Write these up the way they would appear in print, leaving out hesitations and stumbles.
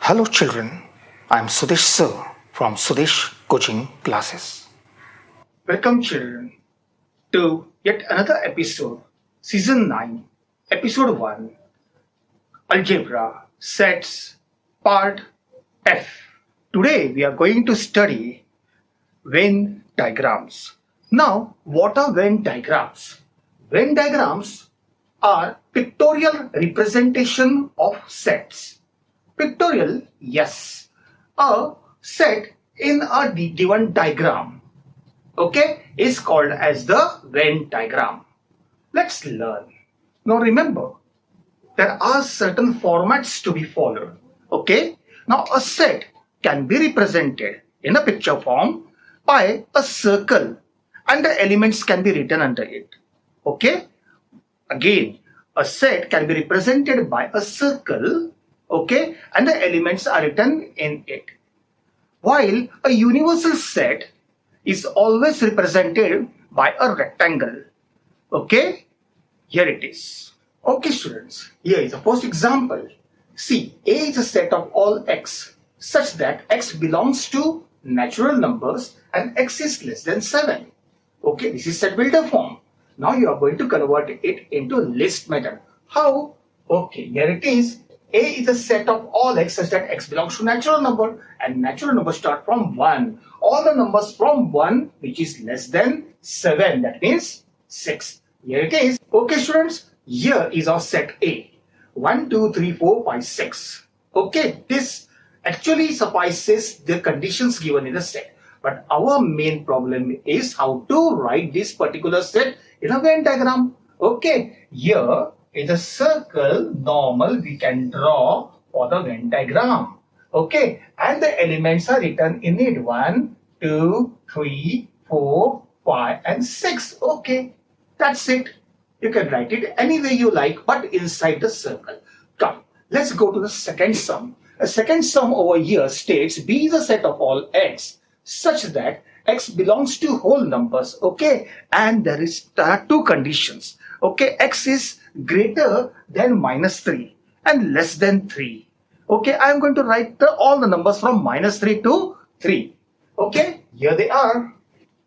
Hello children, I am Sudesh sir from Sudesh Coaching Classes. Welcome children to yet another episode, Season 9, Episode 1, Algebra, Sets, Part F. Today we are going to study Venn diagrams. Now, what are Venn diagrams? Venn diagrams are pictorial representation of sets. Pictorial, yes. A set in a given diagram, okay, is called as the Venn diagram. Let's learn. Now remember, there are certain formats to be followed, okay. Now a set can be represented in a picture form by a circle and the elements can be written under it, okay. Again, a set can be represented by a circle, okay, and the elements are written in it. While a universal set is always represented by a rectangle, okay. Here it is. Okay students, here is the first example. See, A is a set of all x such that x belongs to natural numbers and x is less than 7. Okay, this is set builder form. Now you are going to convert it into list method. How? Okay, here it is. A is a set of all x such that x belongs to natural number and natural numbers start from 1. All the numbers from 1 which is less than 7, that means 6. Here it is. Okay students, here is our set A. 1, 2, 3, 4, 5, 6. Okay, this actually suffices the conditions given in the set. But our main problem is how to write this particular set in a Venn diagram. Okay, here is a circle normal we can draw for the Venn diagram. Okay, and the elements are written in it 1, 2, 3, 4, 5 and 6. Okay, that's it. You can write it any way you like but inside the circle. Come, let's go to the second sum. A second sum over here states B is a set of all x such that x belongs to whole numbers, okay, and there are two conditions. Okay, x is greater than -3 and less than 3. Okay, I am going to write all the numbers from -3 to 3. Okay, here they are.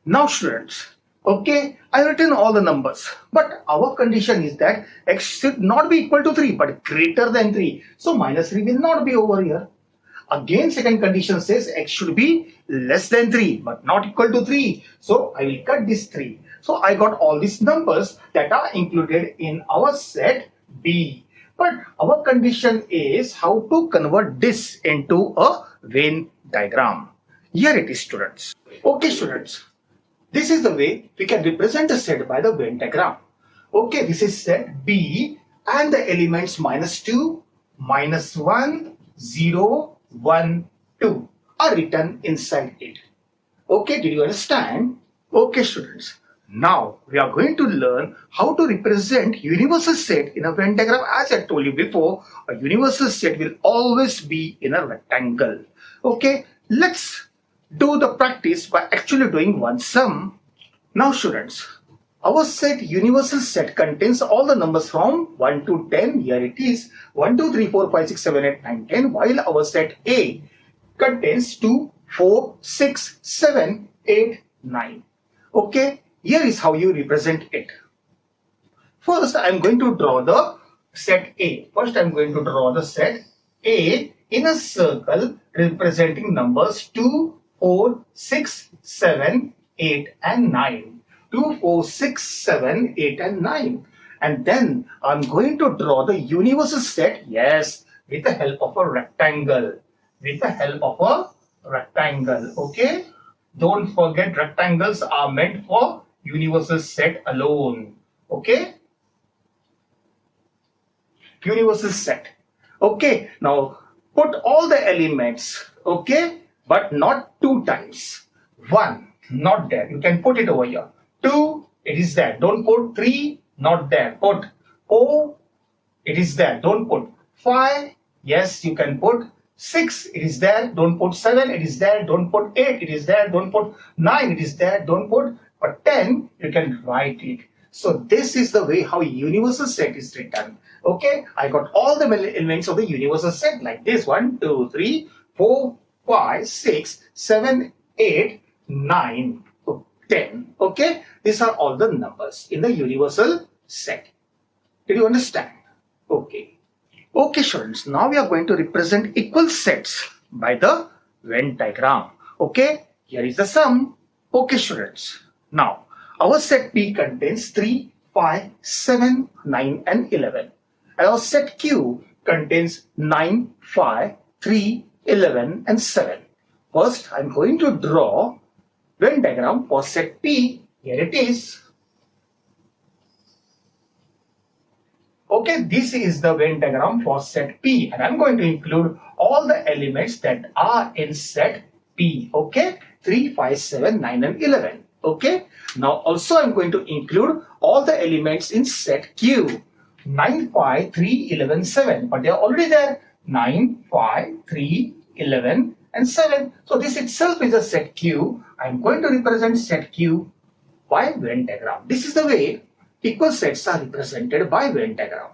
Now students, okay, I have written all the numbers, but our condition is that x should not be equal to 3 but greater than 3. So -3 will not be over here. Again, second condition says x should be less than 3 but not equal to 3. So I will cut this 3. So I got all these numbers that are included in our set B. But our condition is how to convert this into a Venn diagram. Here it is students. Okay students, this is the way we can represent a set by the Venn diagram. Okay, this is set B and the elements -2, -1, 0, 1, 2 are written inside it. Okay, did you understand? Okay students, now we are going to learn how to represent universal set in a Venn diagram. As I told you before, a universal set will always be in a rectangle. Okay, let's do the practice by actually doing one sum. Now students, our set universal set contains all the numbers from 1 to 10. Here it is 1, 2, 3, 4, 5, 6, 7, 8, 9, 10. While our set A contains 2, 4, 6, 7, 8, 9. Okay, here is how you represent it. First, I am going to draw the set A. First, I am going to draw the set A in a circle representing numbers 2, 4, 6, 7, 8 and 9. 2, 4, 6, 7, 8 and 9. And then I'm going to draw the universal set, yes, with the help of a rectangle. With the help of a rectangle, okay? Don't forget rectangles are meant for universal set alone, okay? Universal set. Okay, now put all the elements, okay, but not 2 times. 1, not there. You can put it over here. 2, it is there. Don't put 3, not there. Put 4, it is there. Don't put 5. Yes, you can put 6, it is there. Don't put 7, it is there. Don't put 8, it is there. Don't put 9, it is there. Don't put, but 10, you can write it. So this is the way how universal set is written. Okay, I got all the elements of the universal set like this: 1, 2, 3, 4, 5, 6, 7, 8, 9, 10. Okay, these are all the numbers in the universal set. Did you understand? Okay. Okay, students, now we are going to represent equal sets by the Venn diagram. Okay, here is the sum. Okay, students, now our set P contains 3, 5, 7, 9 and 11. And our set Q contains 9, 5, 3, 11 and 7. First, I am going to draw Venn diagram for set P. Here it is. Okay, this is the Venn diagram for set P, and I'm going to include all the elements that are in set P. Okay, 3, 5, 7, 9 and 11. Okay, now also I'm going to include all the elements in set Q. 9, 5, 3, 11, 7, but they are already there. 9, 5, 3, 11 and 7. So this itself is a set Q. I'm going to represent set Q by Venn diagram. This is the way equal sets are represented by Venn diagram.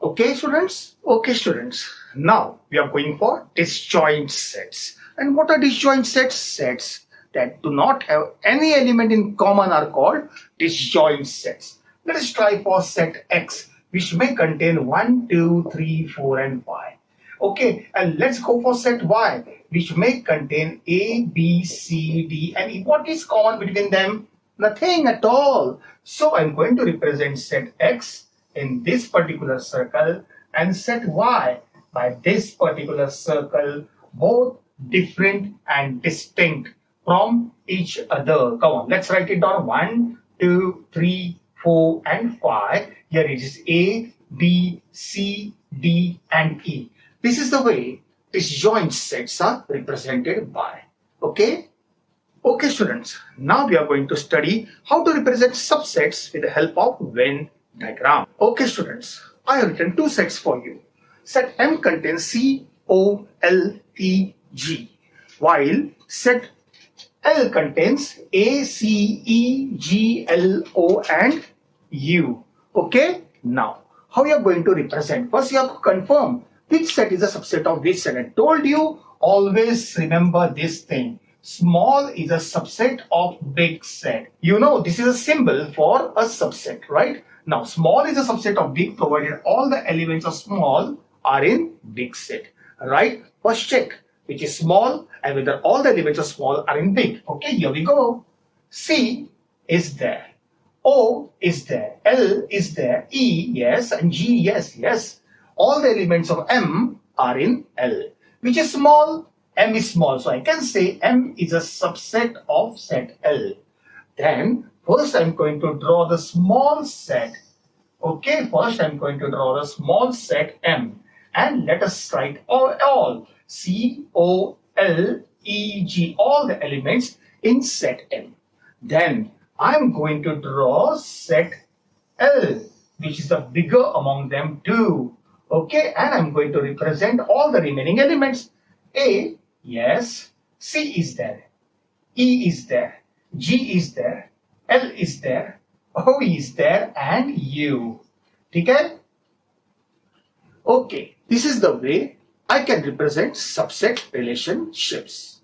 Okay, students? Okay, students. Now we are going for disjoint sets. And what are disjoint sets? Sets that do not have any element in common are called disjoint sets. Let us try for set X, which may contain 1, 2, 3, 4 and 5. Okay, and let's go for set Y, which may contain A, B, C, D, and E. What is common between them? Nothing at all. So I'm going to represent set X in this particular circle and set Y by this particular circle, both different and distinct from each other. Come on, let's write it down. 1, 2, 3, 4 and 5. Here it is A, B, C, D and E. This is the way disjoint sets are represented by. Okay? Okay, students. Now we are going to study how to represent subsets with the help of Venn diagram. Okay, students. I have written two sets for you. Set M contains C, O, L, E, G, while set L contains A, C, E, G, L, O and U. Okay? Now, how you are going to represent? First, you have to confirm which set is a subset of which set. I told you, always remember this thing. Small is a subset of big set. You know, this is a symbol for a subset, right? Now, small is a subset of big provided all the elements of small are in big set, right? First check which is small and whether all the elements of small are in big. Okay, here we go. C is there. O is there. L is there. E, yes. And G, yes, yes. All the elements of M are in L. Which is small? M is small. So I can say M is a subset of set L. Then first I'm going to draw the small set. Okay, first I'm going to draw the small set M. And let us write all C, O, L, E, G, all the elements in set M. Then I'm going to draw set L, which is the bigger among them too. Okay, and I'm going to represent all the remaining elements. A, yes, C is there, E is there, G is there, L is there, O is there, and U. Okay? Okay, this is the way I can represent subset relationships.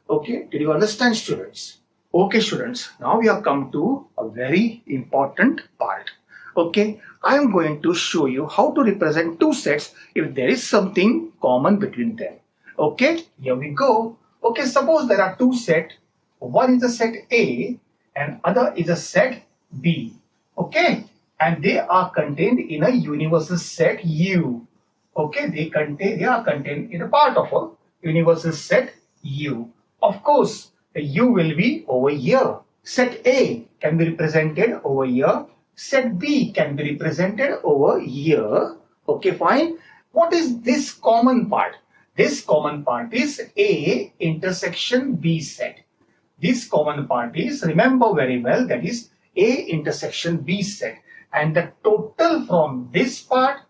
Okay, did you understand, students? Okay, students, now we have come to a very important part. Okay, I am going to show you how to represent two sets if there is something common between them. Okay, here we go. Okay, suppose there are two sets. One is a set A and other is a set B. Okay, and they are contained in a universal set U. Okay, they are contained in a part of a universal set U. Of course, the U will be over here. Set A can be represented over here. Set B can be represented over here. Okay, fine. What is this common part? This common part is A intersection B set. This common part is, remember very well, that is A intersection B set. And the total from this part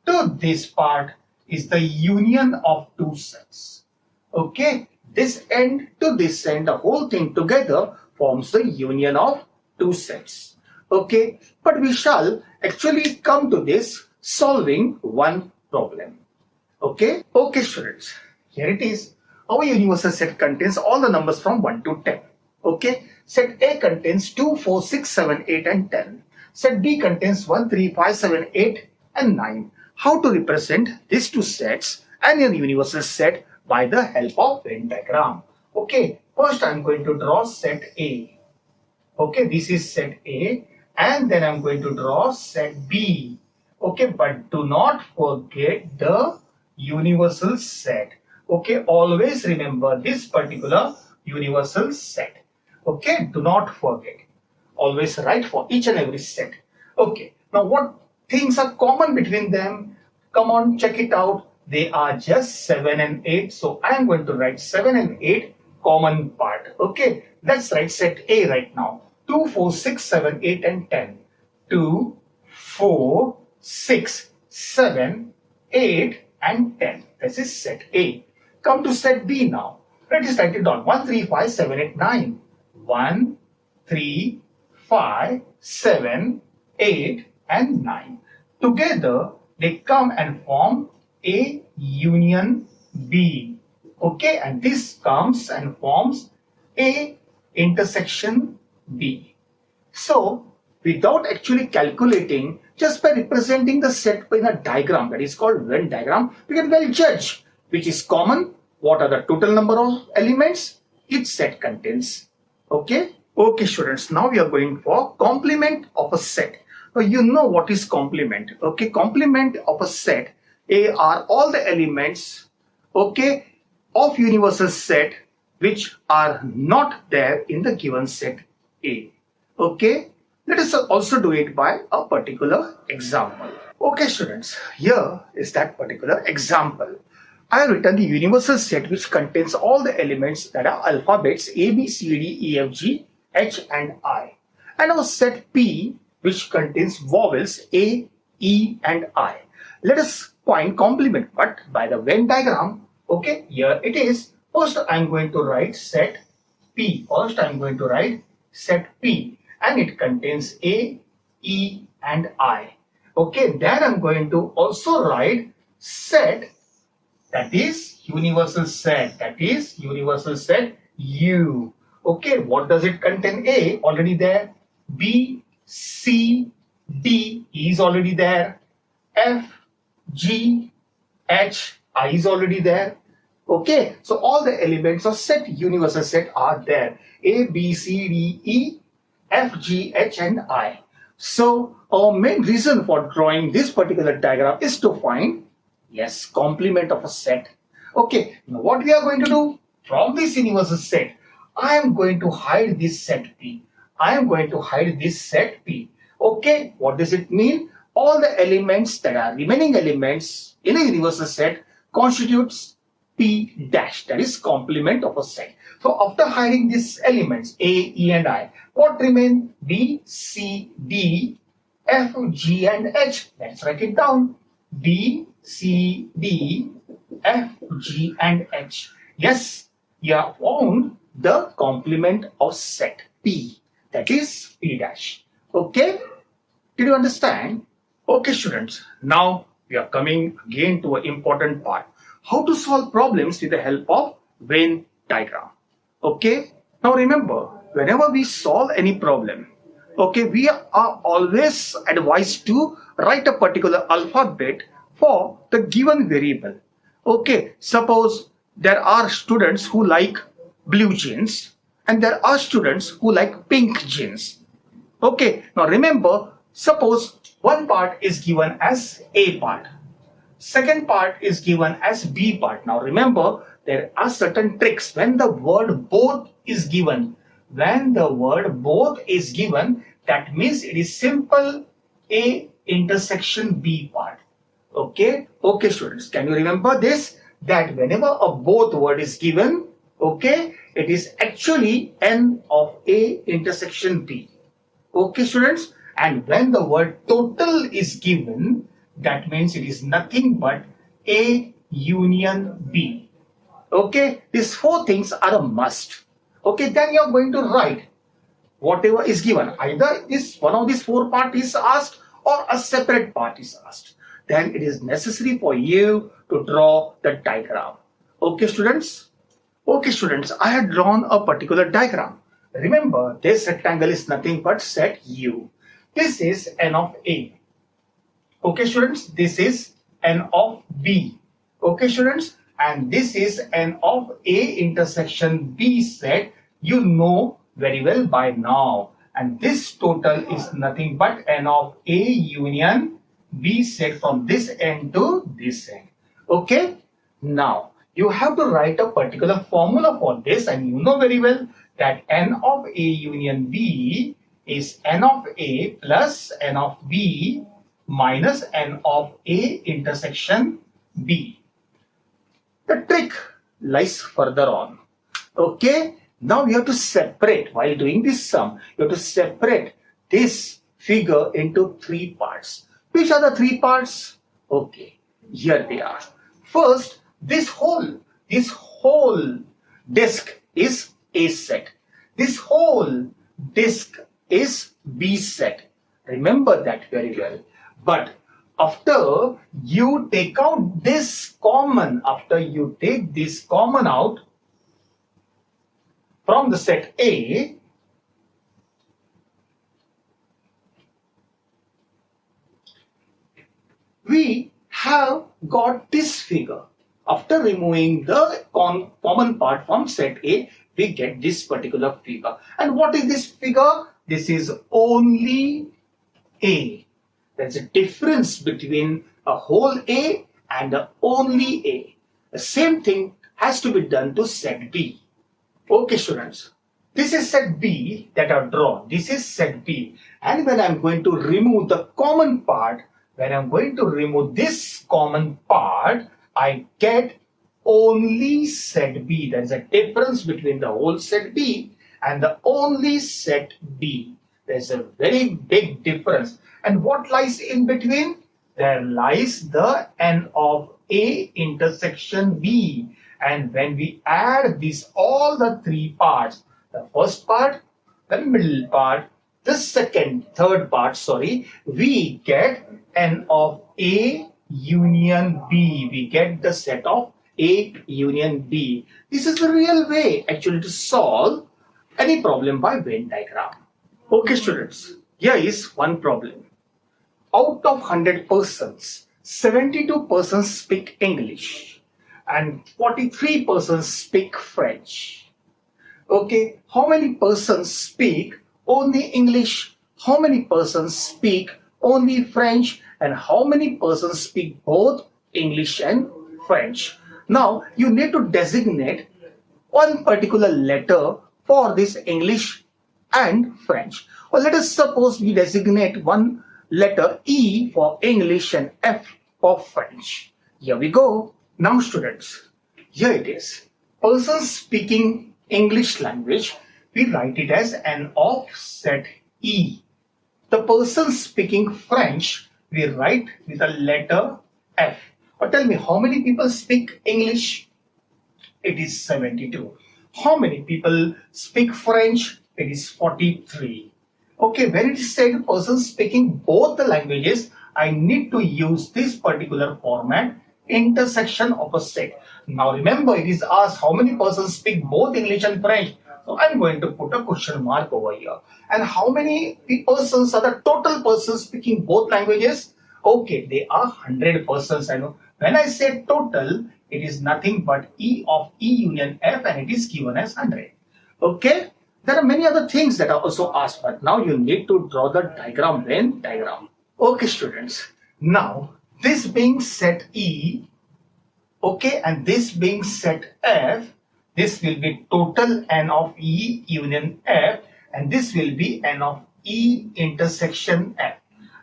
to this part is the union of two sets. Okay, this end to this end, the whole thing together forms the union of two sets. Okay, but we shall actually come to this solving one problem. Okay, students, here it is. Our universal set contains all the numbers from 1 to 10. Okay, set A contains 2, 4, 6, 7, 8 and 10. Set B contains 1, 3, 5, 7, 8 and 9. How to represent these two sets and a universal set by the help of Venn diagram? Okay, first I am going to draw set A. Okay, this is set A, and then I am going to draw set B. Okay, but do not forget the universal set. Okay, always remember this particular universal set. Okay, do not forget. Always write for each and every set. Okay, now what things are common between them? Come on, check it out. They are just 7 and 8. So I am going to write 7 and 8 common part. Okay, let's write set A right now. 2, 4, 6, 7, 8 and 10. 2, 4, 6, 7, 8 and 10. This is set A. Come to set B now. Let us write it down. 1, 3, 5, 7, 8, 9. 1, 3, 5, 7, 8 and 9. Together they come and form A union B. Okay, and this comes and forms A intersection B. So without actually calculating, just by representing the set in a diagram that is called Venn diagram, we can well judge which is common, what are the total number of elements each set contains. Okay, students, now we are going for complement of a set. Now you know what is complement. Okay, complement of a set are all the elements, okay, of universal set which are not there in the given set A. Okay, let us also do it by a particular example. Okay, students, here is that particular example. I have written the universal set which contains all the elements that are alphabets A, B, C, D, E, F, G, H and I. And our set P which contains vowels A, E and I. Let us find complement, but by the Venn diagram. Okay, here it is. First I am going to write set P. And it contains A, E and I. Okay, then I am going to also write set, that is universal set U. Okay, what does it contain? A already there, B, C, D is already there, F, G, H, I is already there. Okay, so all the elements of set universal set are there. A, B, C, D, E, F, G, H and I. So our main reason for drawing this particular diagram is to find, yes, complement of a set. Okay, now what we are going to do from this universal set, I am going to hide this set P. Okay, what does it mean? All the elements that are remaining elements in a universal set constitutes P dash, that is complement of a set. So after hiding these elements A, E and I, what remain? B, C, D, F, G and H. Let's write it down. B, C, D, F, G and H. Yes, you have found the complement of set P, that is P dash. Okay, did you understand? Okay, students, now we are coming again to an important part. How to solve problems with the help of Venn diagram. Okay, now remember, whenever we solve any problem, okay, we are always advised to write a particular alphabet for the given variable. Okay, suppose there are students who like blue jeans and there are students who like pink jeans. Okay, now remember, suppose one part is given as A part, second part is given as B part. Now remember, there are certain tricks when the word both is given. That means it is simple A intersection B part. Okay, students, can you remember this? That whenever a both word is given, okay, it is actually N of A intersection B. Okay, students, and when the word total is given, that means it is nothing but A union B. Okay, these four things are a must. Okay, then you are going to write whatever is given. Either this one of these four part is asked or a separate part is asked. then it is necessary for you to draw the diagram. Okay, students? Okay, students, I had drawn a particular diagram. Remember, this rectangle is nothing but set U. This is N of A. Okay, students, this is N of B. Okay, students, and this is N of A intersection B set. You know very well by now. And this total is nothing but N of A union B set from this end to this end. Okay, now you have to write a particular formula for this, and you know very well that N of A union B is N of A plus N of B minus N of A intersection B. The trick lies further on. Okay, now you have to separate, while doing this sum, you have to separate this figure into three parts. Which are the three parts? Okay, here they are. First, this whole disk is A set. This whole disk is B set. Remember that very well. But after you take out this common, after you take this common out from the set A, we have got this figure. After removing the common part from set A, we get this particular figure. And what is this figure? This is only A. There's a difference between a whole A and a only A. The same thing has to be done to set B. Okay, students. This is set B that I've drawn. This is set B. And when I'm going to remove the common part, when I'm going to remove this common part, I get only set B. There's a difference between the whole set B and the only set B. There's a very big difference. And what lies in between? There lies the N of A intersection B. And when we add these all the three parts, the first part, the middle part, the third part, we get N of A union B. We get the set of A union B. This is the real way actually to solve any problem by Venn diagram. Okay, students, here is one problem. Out of 100 persons, 72 persons speak English and 43 persons speak French. Okay, how many persons speak only English? How many persons speak only French? And how many persons speak both English and French? Now, you need to designate one particular letter for this English and French. Or let us suppose we designate one letter E for English and F for French. Here we go. Now, students, here it is. Persons speaking English language, we write it as N of set E. The person speaking French, we write with a letter F. But tell me, how many people speak English? It is 72. How many people speak French? It is 43. Okay, when it is said person speaking both the languages, I need to use this particular format, intersection of a set. Now remember, it is asked how many persons speak both English and French. So I'm going to put a question mark over here. And how many persons are the total persons speaking both languages? Okay, they are 100 persons. I know. When I say total, it is nothing but E of E union F, and it is given as 100. Okay, there are many other things that are also asked, but now you need to draw the diagram, Venn diagram. Okay, students. Now, this being set E, okay, and this being set F, this will be total N of E union F, and this will be N of E intersection F.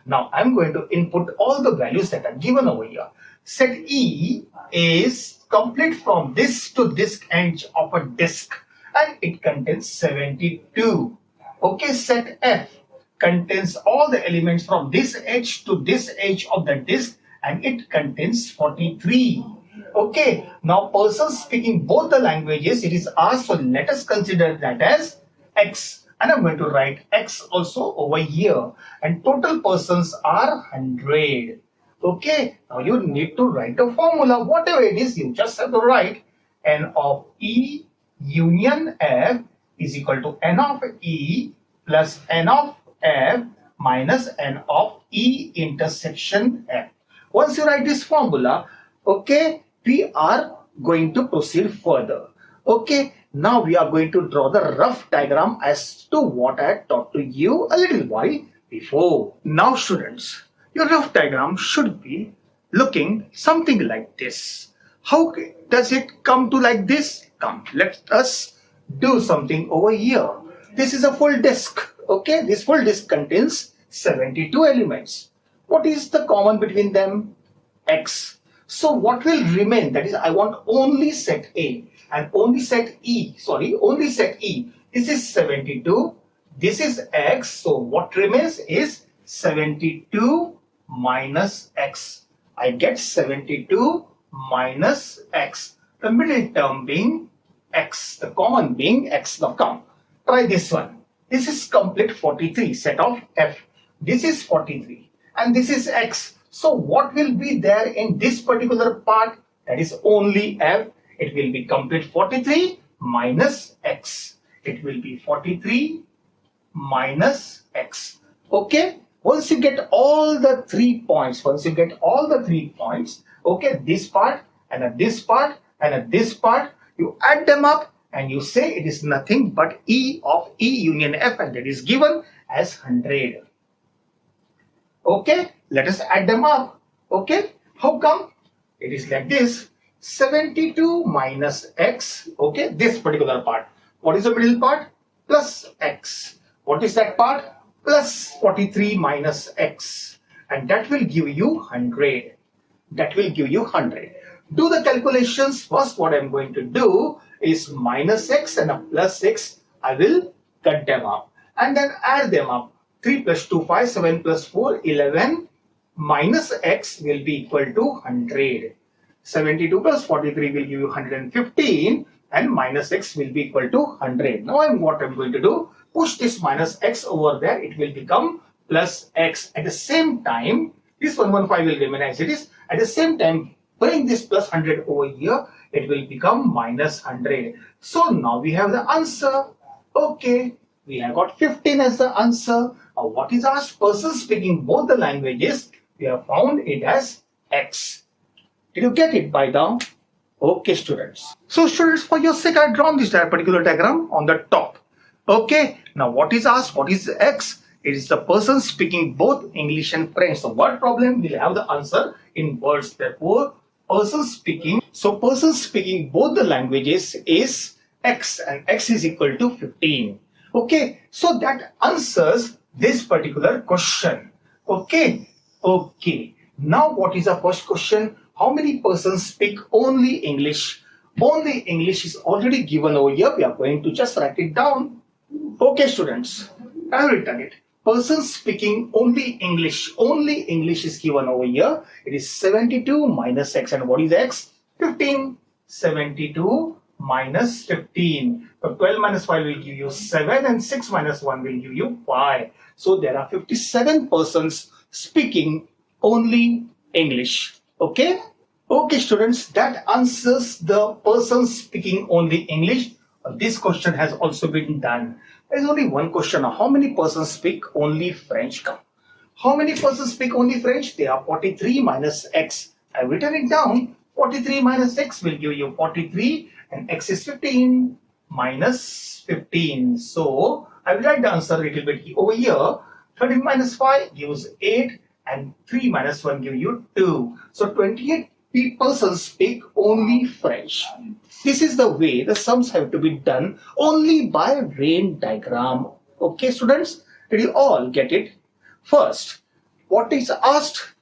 Now, I'm going to input all the values that are given over here. Set E is complete from this to this edge of a disk, and it contains 72. Okay, set F contains all the elements from this edge to this edge of the disk, and it contains 43. Okay, now persons speaking both the languages, it is asked, so let us consider that as X. And I'm going to write X also over here. And total persons are 100. Okay, now you need to write the formula. Whatever it is, you just have to write N of E union F is equal to N of E plus N of F minus N of E intersection F. Once you write this formula, okay, we are going to proceed further. Okay, now we are going to draw the rough diagram as to what I had taught to you a little while before. Now students, your rough diagram should be looking something like this. How does it come to like this? Come, let us do something over here. This is a full disk. Okay, this full disk contains 72 elements. What is the common between them? X. So what will remain? That is, I want only set A and only set E. Only set E. This is 72. This is X. So what remains is 72 minus X. I get 72 minus X. The middle term being X. The common being X. Now come, try this one. This is complete 43 set of F. This is 43 and this is X. So what will be there in this particular part? That is only F. It will be complete 43 minus X. It will be 43 minus X. Okay. Once you get all the 3 points, okay, this part and this part and this part, you add them up and you say it is nothing but E of E union F, and that is given as 100. Okay, let us add them up. Okay, how come? It is like this: 72 minus X, okay, this particular part. What is the middle part? Plus X. What is that part? Plus 43 minus X. And that will give you 100. That will give you 100. Do the calculations. First, what I am going to do is minus X and a plus X. I will cut them up and then add them up. 3 plus 2, 5, 7 plus 4, 11 minus X will be equal to 100. 72 plus 43 will give you 115 and minus X will be equal to 100. Now what I'm going to do, push this minus X over there, it will become plus X. At the same time, this 115 will remain as it is. At the same time, bring this plus 100 over here, it will become minus 100. So now we have the answer. Okay, we have got 15 as the answer. Now what is asked? Person speaking both the languages, we have found it as X. Did you get it by now? Okay, students. So students, for your sake, I have drawn this particular diagram on the top. Okay, now what is asked? What is X? It is the person speaking both English and French. So word problem, we'll have the answer in words. Therefore, person speaking both the languages is X, and X is equal to 15. Okay, so that answers this particular question. Okay, okay. Now what is the first question? How many persons speak only English? Only English is already given over here. We are going to just write it down. Okay, students, I have written it. Persons speaking only English is given over here. It is 72 minus X. And what is X? 15. 72 minus 15. So 12 minus 5 will give you 7 and 6 minus 1 will give you 5. So there are 57 persons speaking only English. Okay? Okay, students, that answers the person speaking only English. This question has also been done. There is only one question. How many persons speak only French? Come. How many persons speak only French? They are 43 minus X. I have written it down. 43 minus X will give you 43 and X is 15 minus 15. So I will write the answer a little bit over here. 13 minus 5 gives 8 and 3 minus 1 gives you 2. So 28 persons speak only French. This is the way the sums have to be done only by Venn diagram. Okay, students, did you all get it? First, what is asked?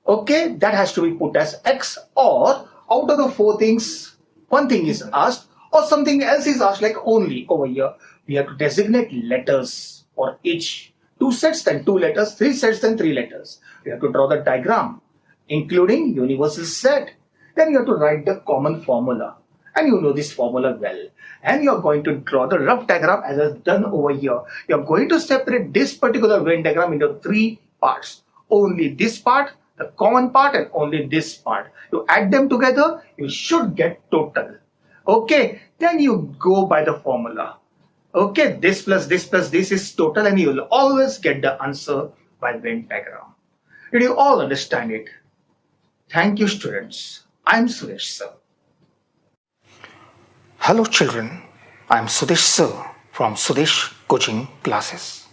Okay, that has to be put as X, or out of the four things, one thing is asked or something else is asked, like only over here. We have to designate letters for each. 2 sets then 2 letters, 3 sets then 3 letters. We have to draw the diagram, including universal set. Then you have to write the common formula. And you know this formula well. And you are going to draw the rough diagram as I've done over here. You are going to separate this particular Venn diagram into 3 parts. Only this part, the common part and only this part. You add them together, you should get total. Okay, then you go by the formula. Okay, this plus this is total, and you will always get the answer by Venn diagram. Did you all understand it? Thank you, students. I'm Suresh sir. Hello children, I'm Sudesh sir from Sudesh Coaching Classes.